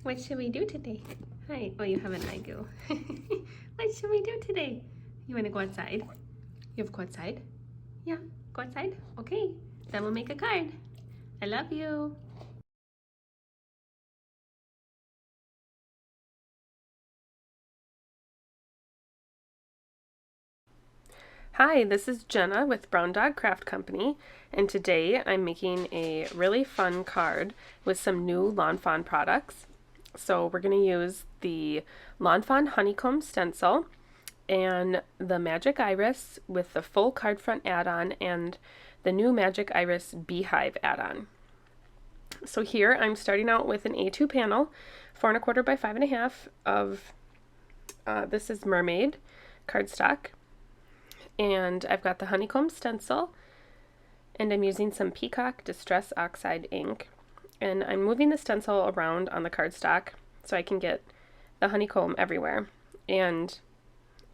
What should we do today? Hi. Oh, you have an eye goo. What should we do today? You want to go outside? You have to go outside? Yeah, go outside? Okay. Then we'll make a card. I love you. Hi, this is Jenna with Brown Dog Craft Company, and today I'm making a really fun card with some new Lawn Fawn products. So we're going to use the Lawn Fawn Honeycomb Stencil and the Magic Iris with the full card front add-on and the new Magic Iris Beehive add-on. So here I'm starting out with an A2 panel, 4 1/4 by 5 1/2 of, this is Mermaid cardstock. And I've got the honeycomb stencil, and I'm using some Peacock Distress Oxide ink, and I'm moving the stencil around on the cardstock so I can get the honeycomb everywhere, and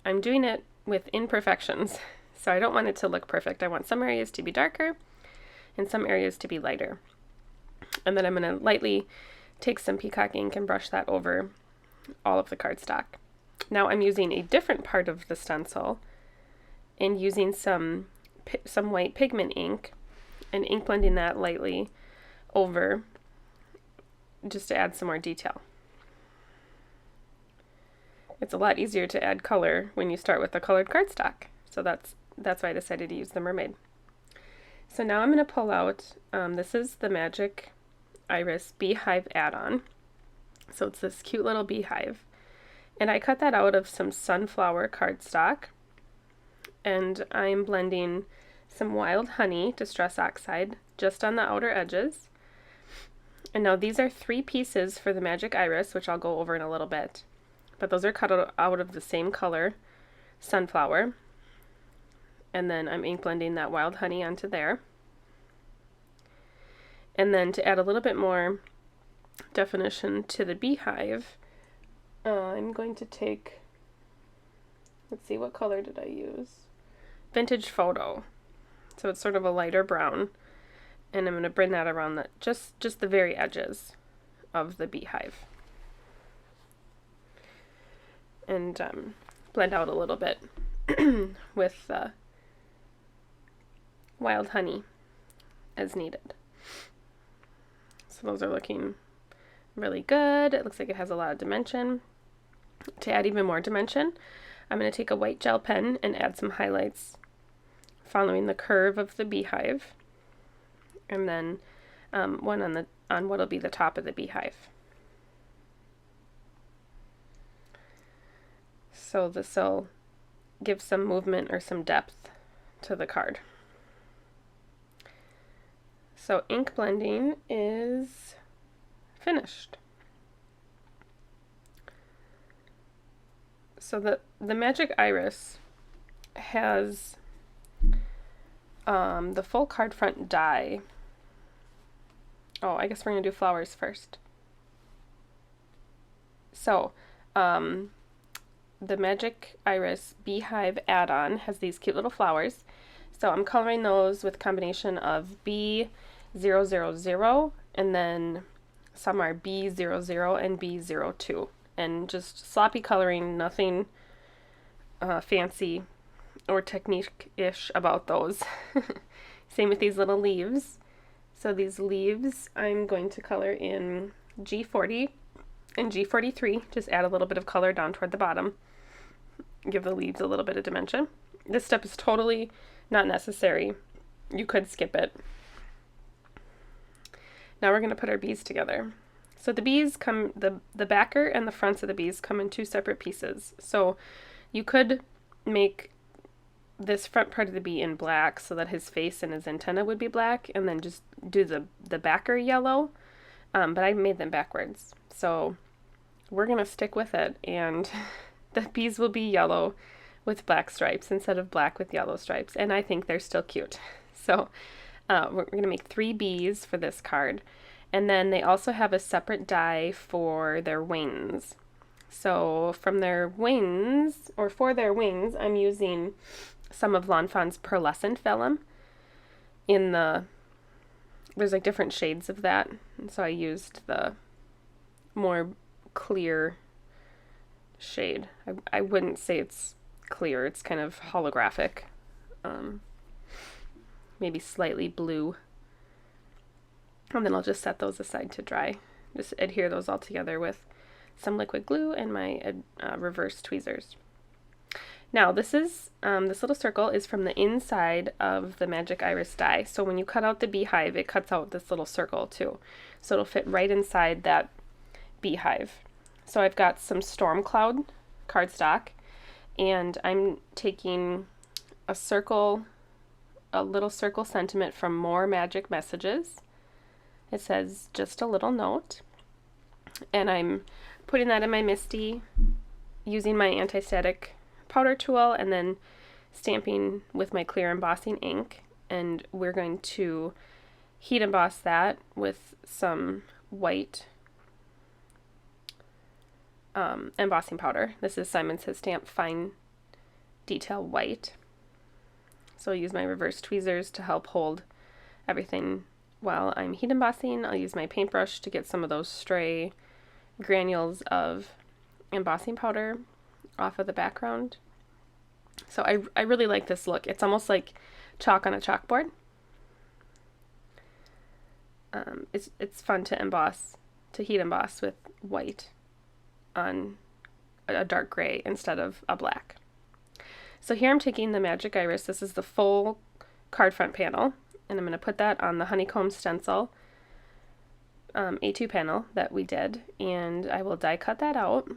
I'm doing it with imperfections, so I don't want it to look perfect. I want some areas to be darker and some areas to be lighter, and then I'm going to lightly take some Peacock ink and brush that over all of the cardstock. Now I'm using a different part of the stencil and using some white pigment ink and ink blending that lightly over just to add some more detail. It's a lot easier to add color when you start with a colored cardstock, so that's why I decided to use the Mermaid. So now I'm going to pull out, this is the Magic Iris Beehive add-on. So it's this cute little beehive, and I cut that out of some sunflower cardstock. And I'm blending some Wild Honey Distress Oxide just on the outer edges. And now these are 3 pieces for the Magic Iris, which I'll go over in a little bit. But those are cut out of the same color, sunflower. And then I'm ink blending that Wild Honey onto there. And then to add a little bit more definition to the beehive, I'm going to take, let's see, what color did I use? Vintage Photo. So it's sort of a lighter brown, and I'm going to bring that around the just the very edges of the beehive, and blend out a little bit with Wild Honey as needed. So those are looking really good. It looks like it has a lot of dimension. To add even more dimension, I'm going to take a white gel pen and add some highlights following the curve of the beehive, and then one on what'll be the top of the beehive. So this will give some movement or some depth to the card. So ink blending is finished. So the Magic Iris has the full card front die. Oh, I guess we're going to do flowers first. So, the Magic Iris Beehive add-on has these cute little flowers. So I'm coloring those with a combination of B000, and then some are B00 and B02. And just sloppy coloring, nothing fancy or technique-ish about those. Same with these little leaves. So these leaves I'm going to color in G40 and G43. Just add a little bit of color down toward the bottom. Give the leaves a little bit of dimension. This step is totally not necessary. You could skip it. Now we're going to put our bees together. So the bees come, the backer and the fronts of the bees come in 2 separate pieces. So you could make this front part of the bee in black so that his face and his antenna would be black, and then just do the backer yellow, but I made them backwards. So we're going to stick with it, and the bees will be yellow with black stripes instead of black with yellow stripes, and I think they're still cute. So we're going to make 3 bees for this card, and then they also have a separate die for their wings. So from their wings, or for their wings, I'm using some of Lawn Fawn's pearlescent vellum. There's like different shades of that, and so I used the more clear shade. I wouldn't say it's clear, it's kind of holographic. Maybe slightly blue. And then I'll just set those aside to dry. Just adhere those all together with some liquid glue and my reverse tweezers. Now this little circle is from the inside of the Magic Iris die. So when you cut out the beehive, it cuts out this little circle too. So it'll fit right inside that beehive. So I've got some storm cloud cardstock, and I'm taking a little circle sentiment from More Magic Messages. It says just a little note, and I'm putting that in my MISTI using my anti-static powder tool and then stamping with my clear embossing ink, and we're going to heat emboss that with some white embossing powder. This is Simon Says Stamp Fine Detail White. So I'll use my reverse tweezers to help hold everything while I'm heat embossing. I'll use my paintbrush to get some of those stray granules of embossing powder off of the background. So I really like this look. It's almost like chalk on a chalkboard. It's fun to heat emboss with white on a dark gray instead of a black. So here I'm taking the Magic Iris. This is the full card front panel, and I'm going to put that on the honeycomb stencil A2 panel that we did, and I will die cut that out,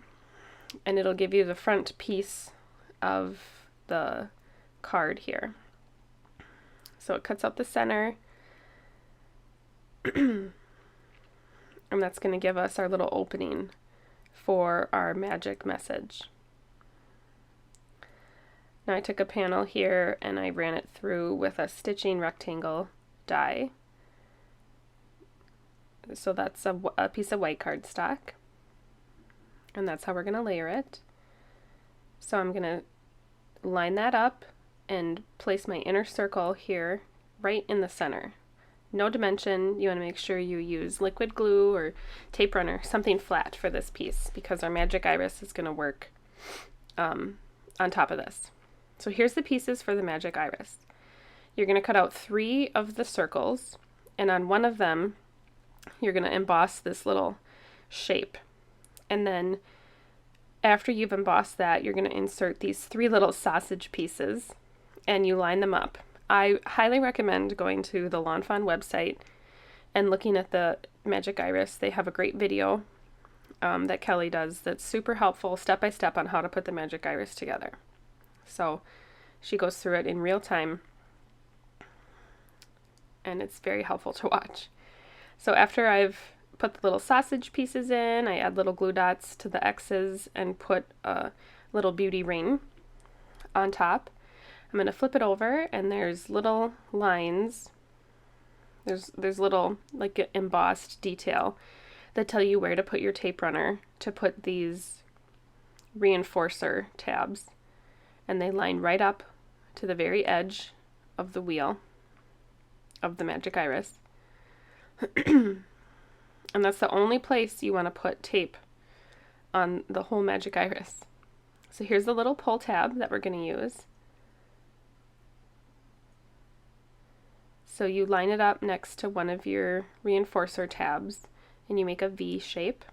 and it'll give you the front piece of the card here. So it cuts out the center, and that's going to give us our little opening for our magic message. Now I took a panel here and I ran it through with a stitching rectangle die. So that's a piece of white cardstock, and that's how we're going to layer it. So I'm going to line that up and place my inner circle here right in the center. No dimension. You want to make sure you use liquid glue or tape runner, something flat for this piece, because our Magic Iris is going to work on top of this. So here's the pieces for the Magic Iris. You're going to cut out 3 of the circles, and on one of them you're going to emboss this little shape. And then after you've embossed that, you're going to insert these 3 little sausage pieces and you line them up. I highly recommend going to the Lawn Fawn website and looking at the Magic Iris. They have a great video that Kelly does that's super helpful, step by step, on how to put the Magic Iris together. So she goes through it in real time, and it's very helpful to watch. So after I've put the little sausage pieces in, I add little glue dots to the X's and put a little beauty ring on top. I'm going to flip it over, and there's little lines. There's little like embossed detail that tell you where to put your tape runner to put these reinforcer tabs. And they line right up to the very edge of the wheel of the Magic Iris. And that's the only place you want to put tape on the whole Magic Iris. So here's the little pull tab that we're going to use. So you line it up next to one of your reinforcer tabs and you make a V shape.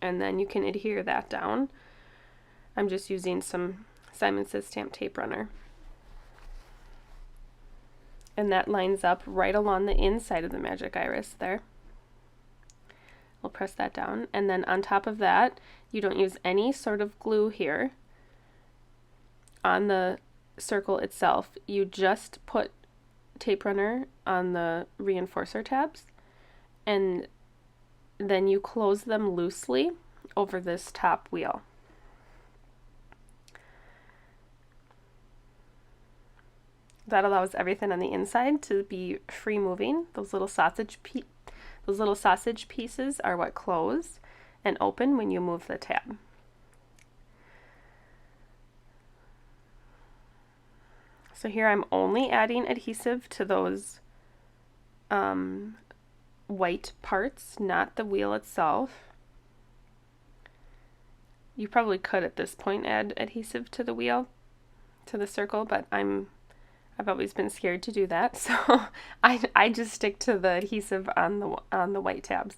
And then you can adhere that down. I'm just using some Simon Says Stamp tape runner. And that lines up right along the inside of the Magic Iris there. We'll press that down, and then on top of that, you don't use any sort of glue here on the circle itself. You just put tape runner on the reinforcer tabs, and then you close them loosely over this top wheel. That allows everything on the inside to be free moving. Those little sausage pieces are what close and open when you move the tab. So here I'm only adding adhesive to those white parts, not the wheel itself. You probably could at this point add adhesive to the wheel, to the circle, but I've always been scared to do that, so I just stick to the adhesive on the white tabs.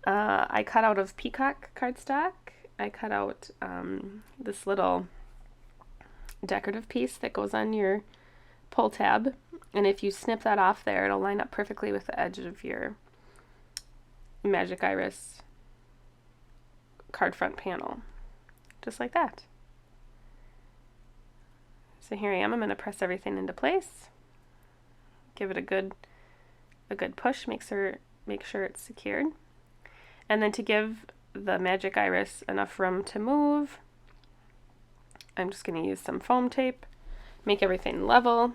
I cut out of peacock cardstock. I cut out this little decorative piece that goes on your pull tab, and if you snip that off there, it'll line up perfectly with the edge of your Magic Iris card front panel, just like that. So here I am. I'm going to press everything into place. Give it a good push. Make sure it's secured. And then to give the Magic Iris enough room to move, I'm just going to use some foam tape. Make everything level.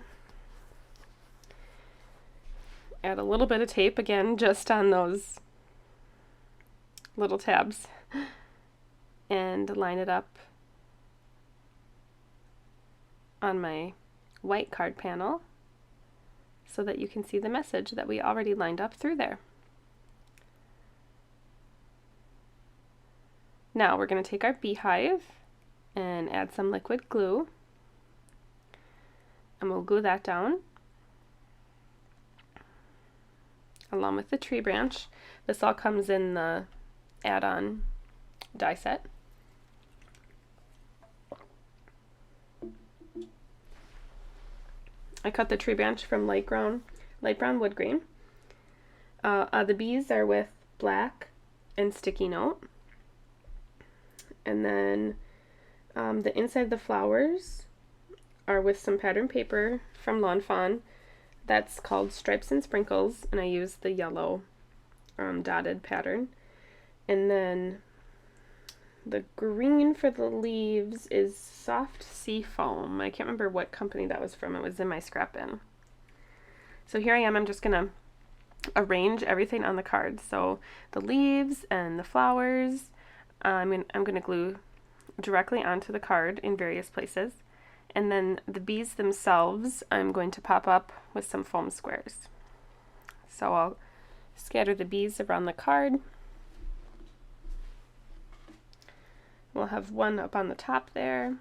Add a little bit of tape again, just on those little tabs, and line it up on my white card panel so that you can see the message that we already lined up through there. Now we're going to take our Beehive and add some liquid glue, and we'll glue that down along with the tree branch. This all comes in the add-on die set. I cut the tree branch from light brown wood grain. The bees are with black and sticky note. And then the inside of the flowers are with some pattern paper from Lawn Fawn. That's called Stripes and Sprinkles, and I used the yellow dotted pattern. And then the green for the leaves is Soft Sea Foam. I can't remember what company that was from. It was in my scrap bin. So here I am. I'm just going to arrange everything on the card. So the leaves and the flowers, I'm going to glue directly onto the card in various places. And then the bees themselves, I'm going to pop up with some foam squares. So I'll scatter the bees around the card. We'll have one up on the top there,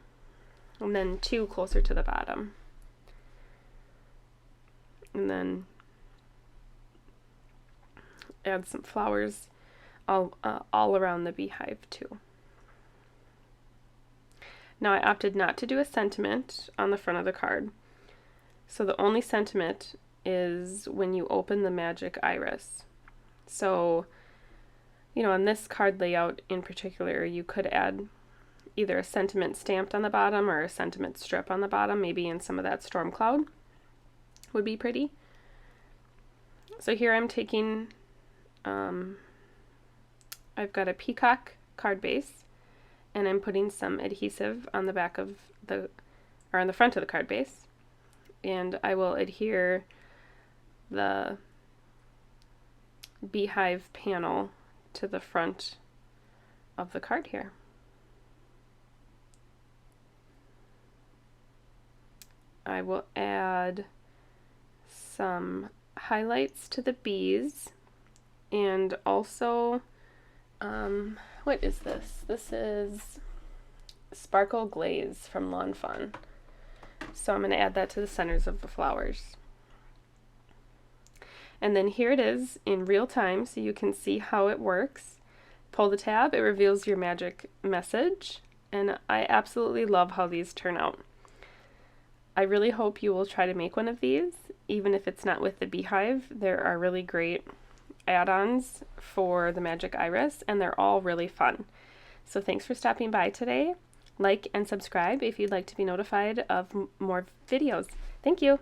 and then two closer to the bottom. And then add some flowers all around the beehive too. Now I opted not to do a sentiment on the front of the card. So the only sentiment is when you open the Magic Iris. So, you know, on this card layout in particular, you could add either a sentiment stamped on the bottom or a sentiment strip on the bottom, maybe in some of that storm cloud would be pretty. So here I'm taking, I've got a peacock card base, and I'm putting some adhesive on the back of the, or on the front of the card base, and I will adhere the Beehive panel to the front of the card here. I will add some highlights to the bees, and also, what is this? This is Sparkle Glaze from Lawn Fawn. So I'm going to add that to the centers of the flowers. And then here it is in real time, so you can see how it works. Pull the tab, it reveals your magic message, and I absolutely love how these turn out. I really hope you will try to make one of these, even if it's not with the Beehive. There are really great add-ons for the Magic Iris, and they're all really fun. So thanks for stopping by today. Like and subscribe if you'd like to be notified of more videos. Thank you.